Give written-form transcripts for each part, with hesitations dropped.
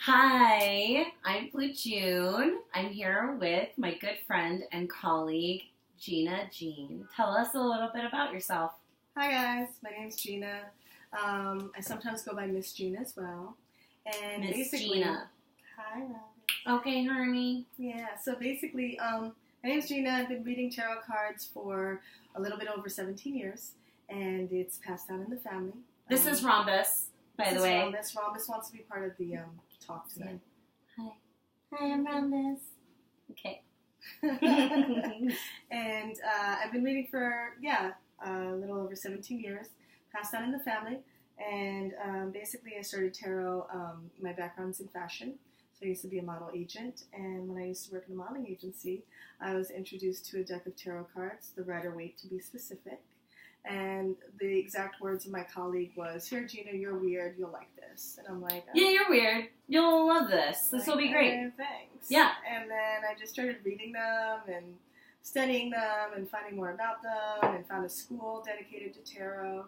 Hi, I'm Blue June. I'm here with my good friend and colleague, Gina Jean. Tell us a little bit about yourself. Hi guys, my name's Gina. I sometimes go by Miss Gina as well. And Miss basically, Gina. hi Robin. Okay, honey. Yeah, so basically, my name's Gina. I've been reading tarot cards for a little bit over 17 years, and it's passed down in the family. This is Rhombus, by the way. Rhombus. Rhombus wants to be part of the talk tonight. Hi. Hi, I'm Rhombus. Okay. And I've been reading for, a little over 17 years, passed down in the family. And basically, I started tarot. My background's in fashion. So I used to be a model agent. And when I used to work in a modeling agency, I was introduced to a deck of tarot cards, the Rider-Waite to be specific. And the exact words of my colleague was, "Here, Gina, you're weird. You'll like this." And I'm like, yeah, you're weird. You'll love this. This will be great. Thanks. Yeah. And then I just started reading them and studying them and finding more about them and found a school dedicated to tarot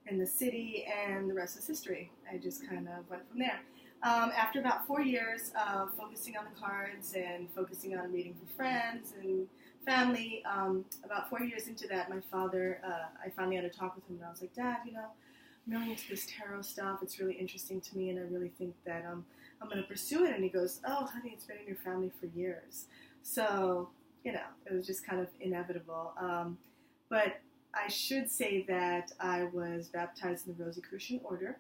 in the city, and the rest is history. I just kind of went from there. After about 4 years of focusing on the cards and focusing on reading for friends and family, about 4 years into that, my father, I finally had a talk with him, and I was like, "Dad, I'm really into this tarot stuff. It's really interesting to me, and I really think that I'm going to pursue it." And he goes, "Oh, honey, it's been in your family for years." So, it was just kind of inevitable. But I should say that I was baptized in the Rosicrucian Order.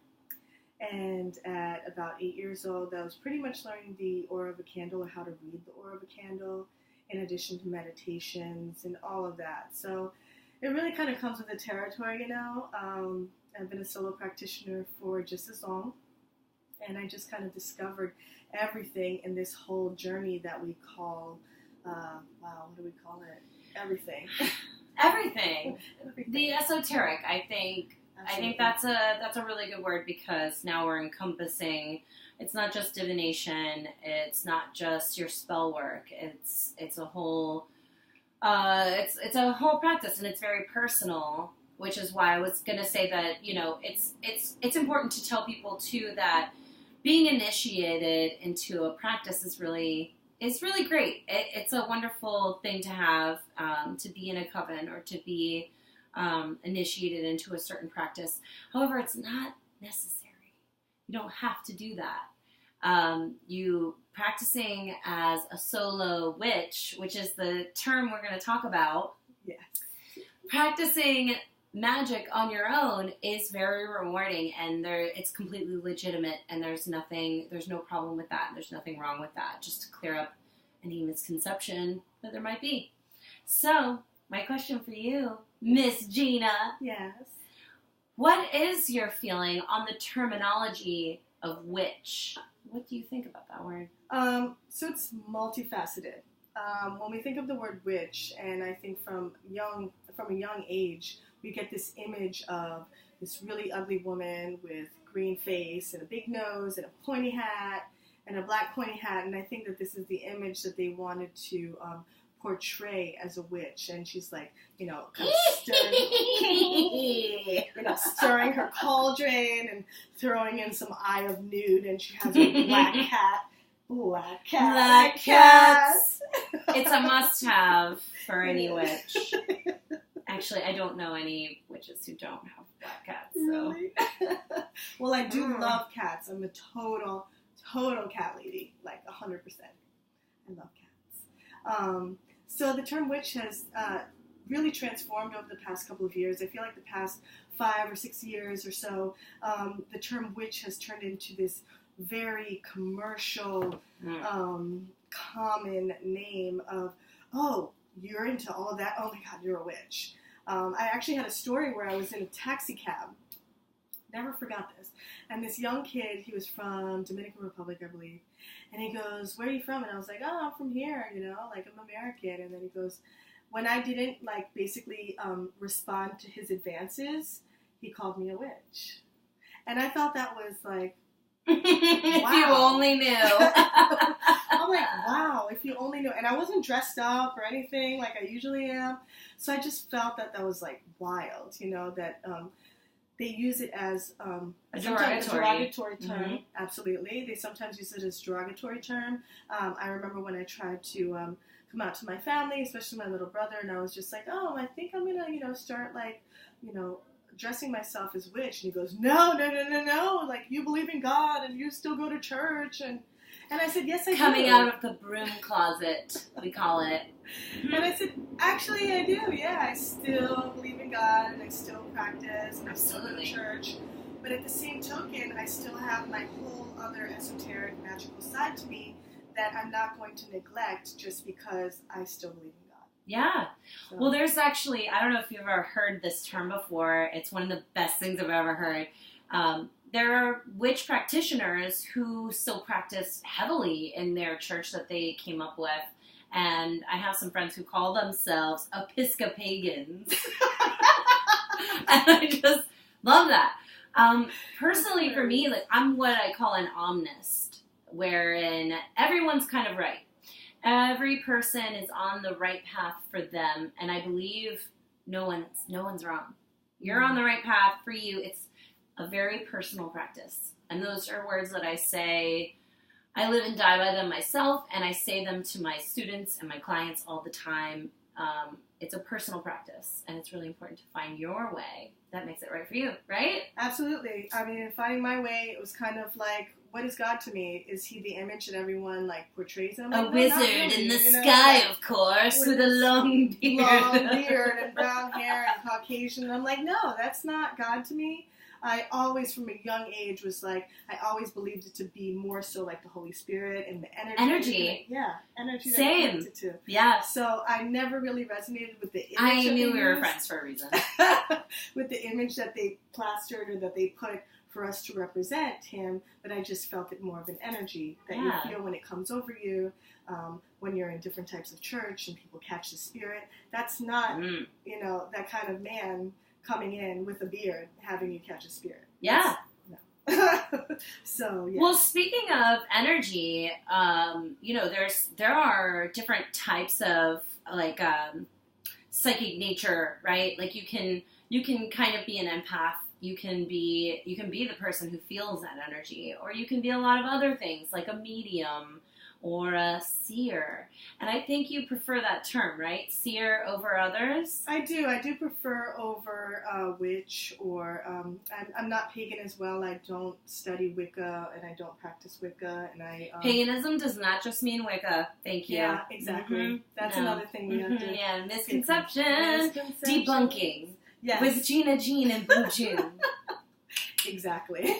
And at about 8 years old, I was pretty much learning the aura of a candle, or how to read the aura of a candle, in addition to meditations and all of that. So it really kind of comes with the territory, I've been a solo practitioner for just as long, and I just kind of discovered everything in this whole journey that we call, what do we call it? Everything. Everything. The esoteric, I think. Absolutely. I think that's a really good word, because now we're encompassing. It's not just divination. It's not just your spell work. It's a whole it's a whole practice, and it's very personal. Which is why I was gonna say that it's important to tell people too that being initiated into a practice is really great. It's a wonderful thing to have, to be in a coven or to be initiated into a certain practice. However, it's not necessary. You don't have to do that. You practicing as a solo witch, which is the term we're going to talk about. Yes. Practicing magic on your own is very rewarding, and it's completely legitimate, and there's no problem with that. There's nothing wrong with that. Just to clear up any misconception that there might be. So, my question for you, Miss Gina. Yes. What is your feeling on the terminology of witch? What do you think about that word? So it's multifaceted. When we think of the word witch, and I think from a young age, we get this image of this really ugly woman with green face and a big nose and a pointy hat and a black pointy hat, and I think that this is the image that they wanted to portray as a witch. And she's like, kind of stirring her cauldron and throwing in some eye of nude, and she has a black cat. Black cats. It's a must-have for any witch. Actually, I don't know any witches who don't have black cats. So. Really? Well, I do love cats. I'm a total cat lady, like 100%. I love cats. So the term witch has really transformed over the past couple of years. I feel like the past 5 or 6 years or so, the term witch has turned into this very commercial, common name of, "Oh, you're into all of that? Oh my God, you're a witch." I actually had a story where I was in a taxi cab. Never forgot this. And this young kid, he was from Dominican Republic, I believe. And he goes, "Where are you from?" And I was like, "Oh, I'm from here, I'm American." And then he goes, when I didn't, basically respond to his advances, he called me a witch. And I thought that was like, If you only knew. I'm like, wow, if you only knew. And I wasn't dressed up or anything like I usually am. So I just felt that was like wild, that they use it as a sometimes derogatory term. Mm-hmm. Absolutely. They sometimes use it as derogatory term. I remember when I tried to come out to my family, especially my little brother, and I was just like, oh, I think I'm going to, start like, dressing myself as witch. And he goes, no. Like, you believe in God and you still go to church. And I said, yes, I do. Coming out of the broom closet, we call it. And I said, actually, I do. Yeah, I still believe in God and I still practice and I still go to church. But at the same token, I still have my whole other esoteric, magical side to me that I'm not going to neglect just because I still believe in God. Yeah. So. Well, there's actually, I don't know if you've ever heard this term before. It's one of the best things I've ever heard. There are witch practitioners who still practice heavily in their church that they came up with. And I have some friends who call themselves Episcopagans. And I just love that. Personally, for me, like, I'm what I call an omnist, wherein everyone's kind of right. Every person is on the right path for them, and I believe no one's wrong. You're on the right path for you. It's a very personal practice, and those are words that I say. I live and die by them myself, and I say them to my students and my clients all the time. It's a personal practice, and it's really important to find your way that makes it right for you, right? Absolutely. I mean, in finding my way, it was kind of like, what is God to me? Is he the image that everyone, like, portrays him? A wizard really, in the sky, of course, with a long beard. Long beard and brown hair and Caucasian. And I'm like, no, that's not God to me. I always, from a young age, was like, I always believed it to be more so like the Holy Spirit and the energy. Energy. Same. That to. Yeah. So I never really resonated with the image. I knew we were friends for a reason. With the image that they plastered or that they put for us to represent him, but I just felt it more of an energy that you feel when it comes over you, when you're in different types of church and people catch the spirit. That's not, that kind of man coming in with a beard, having you catch a spirit. Yeah. No. So, yeah. Well, speaking of energy, there are different types of, like, psychic nature, right? Like, you can kind of be an empath. You can be the person who feels that energy, or you can be a lot of other things, like a medium or a seer. And I think you prefer that term, right? Seer over others? I do prefer over witch, or I'm not pagan as well. I don't study Wicca, and I don't practice Wicca, and I... Paganism does not just mean Wicca. Thank you. Yeah, exactly. Mm-hmm. That's another thing we have to... Yeah, misconception. Debunking. Yes. With Gina, Jean, and Boo June. Exactly.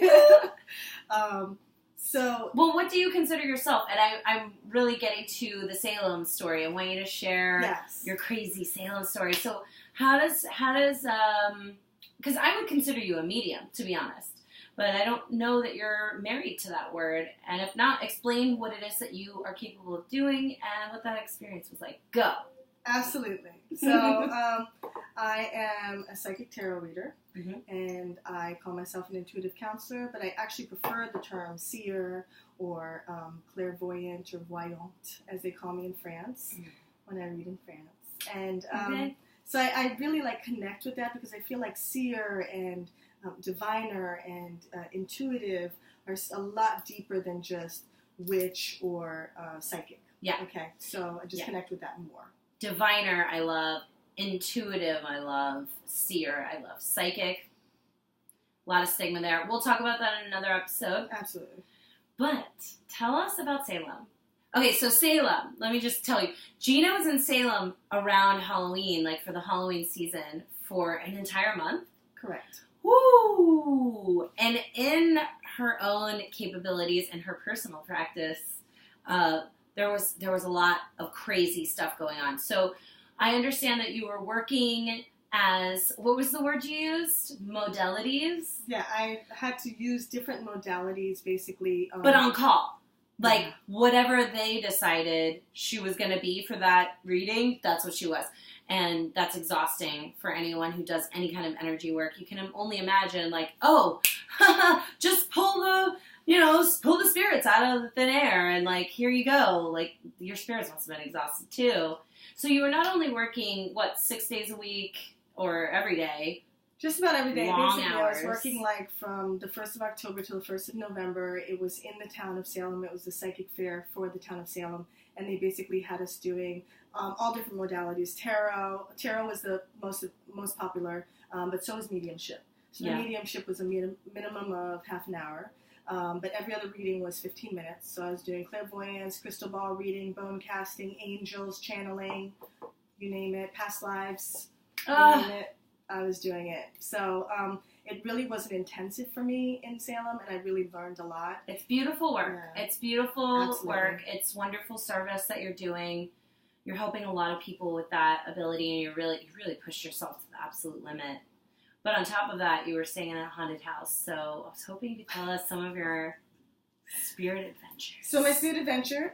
So, well, what do you consider yourself? And I'm really getting to the Salem story. I want you to share your crazy Salem story. So how does because I would consider you a medium, to be honest, but I don't know that you're married to that word. And if not, explain what it is that you are capable of doing and what that experience was like. Go. Absolutely. So I am a psychic tarot reader, and I call myself an intuitive counselor, but I actually prefer the term seer or clairvoyant or voyant, as they call me in France, when I read in France. And so I really connect with that, because I feel like seer and diviner and intuitive are a lot deeper than just witch or psychic. Yeah. Okay. So I just connect with that more. Diviner, I love. Intuitive, I love. Seer, I love. Psychic, a lot of stigma there. We'll talk about that in another episode. Absolutely. But tell us about Salem. Okay, so Salem, let me just tell you. Gina was in Salem around Halloween, like for the Halloween season, for an entire month. Correct. Woo! And in her own capabilities and her personal practice, there was a lot of crazy stuff going on. So I understand that you were working as, what was the word you used? Modalities? Yeah, I had to use different modalities, basically. But on call. Like, whatever they decided she was going to be for that reading, that's what she was. And that's exhausting for anyone who does any kind of energy work. You can only imagine, like, oh, just pull the spirits out of the thin air, and, like, here you go. Like, your spirits must have been exhausted, too. So you were not only working, 6 days a week or every day, Just about every day. Long Basically, hours. I was working like from the 1st of October to the 1st of November. It was in the town of Salem. It was the psychic fair for the town of Salem. And they basically had us doing all different modalities. Tarot was the most popular, but so was mediumship. So the mediumship was a minimum of half an hour. But every other reading was 15 minutes. So I was doing clairvoyance, crystal ball reading, bone casting, angels, channeling, you name it, past lives, you name it. I was doing it. So it really wasn't intensive for me in Salem, and I really learned a lot. It's beautiful work. Yeah. It's beautiful Absolutely. work. It's wonderful service that you're doing. You're helping a lot of people with that ability, and you really pushed yourself to the absolute limit. But on top of that, you were staying in a haunted house. So I was hoping you could tell us some of your spirit adventures. So my spirit adventure,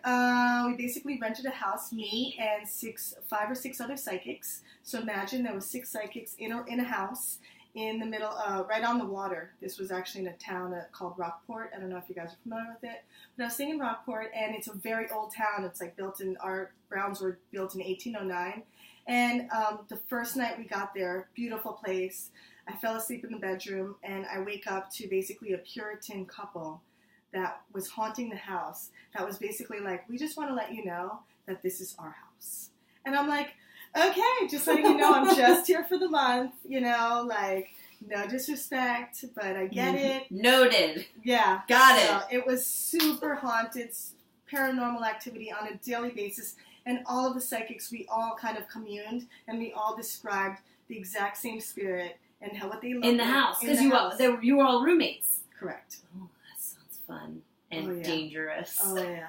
we basically rented a house, me and 5 or 6 other psychics. So imagine there was 6 psychics in a house in the middle, right on the water. This was actually in a town called Rockport. I don't know if you guys are familiar with it. But I was staying in Rockport, and it's a very old town. It's like our grounds were built in 1809. And the first night we got there, beautiful place. I fell asleep in the bedroom, and I wake up to basically a Puritan couple that was haunting the house. That was basically like, we just want to let you know that this is our house. And I'm like, okay, just letting you know I'm just here for the month, like, no disrespect, but I get it. Noted. Yeah. Got it. It was super haunted, paranormal activity on a daily basis, and all of the psychics, we all kind of communed, and we all described the exact same spirit and what they loved in the house, because you were all roommates. Correct. Oh, that sounds fun and dangerous. Oh, yeah.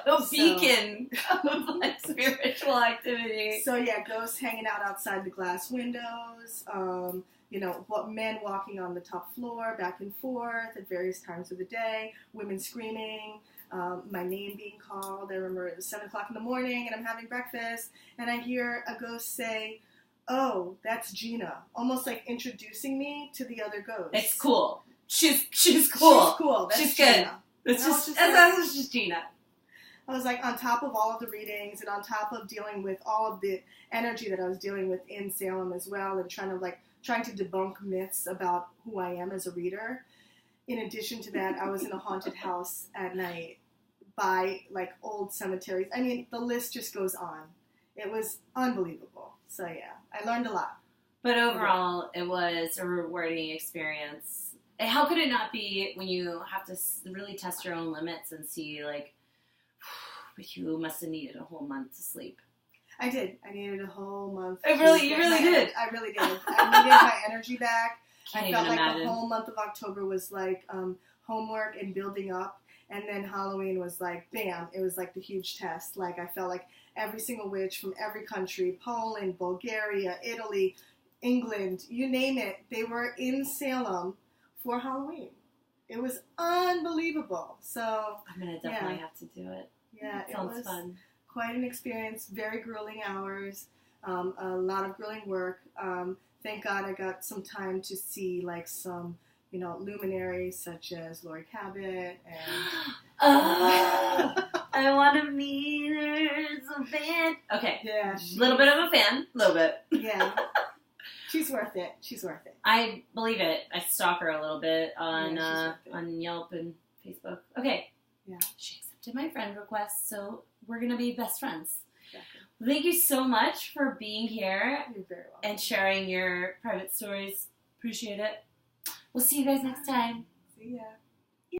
A beacon of like spiritual activity. So yeah, ghosts hanging out outside the glass windows. Men walking on the top floor, back and forth at various times of the day. Women screaming. My name being called. I remember it was 7 o'clock in the morning, and I'm having breakfast, and I hear a ghost say, "Oh, that's Gina," almost like introducing me to the other ghosts. It's cool. She's cool. She's cool. That's She's Gina. good. That's just Gina. I was like on top of all of the readings and on top of dealing with all of the energy that I was dealing with in Salem as well, and trying to debunk myths about who I am as a reader. In addition to that, I was in a haunted house at night by like old cemeteries. I mean, the list just goes on. It was unbelievable. So yeah, I learned a lot. But overall, it was a rewarding experience. How could it not be when you have to really test your own limits and see like, but you must have needed a whole month to sleep. I did. I needed a whole month. You really did. I really did. I needed my energy back. Can't I felt even like imagine. the whole month of October was like homework and building up. And then Halloween was like, bam, it was like the huge test. Like I felt like every single witch from every country, Poland, Bulgaria, Italy, England, you name it, they were in Salem for Halloween. It was unbelievable. So I'm going to definitely have to do it. Yeah, it sounds was fun. Quite an experience, very grueling hours, a lot of grueling work. Thank God I got some time to see like some, luminaries such as Lori Cabot and... I want to meet her as a fan. Okay. Yeah. A little bit of a fan. A little bit. Yeah. She's worth it. I believe it. I stalk her a little bit on Yelp and Facebook. Okay. Yeah. She accepted my friend request, so we're going to be best friends. Exactly. Thank you so much for being here. You're very welcome. And sharing your private stories. Appreciate it. We'll see you guys next time. See ya.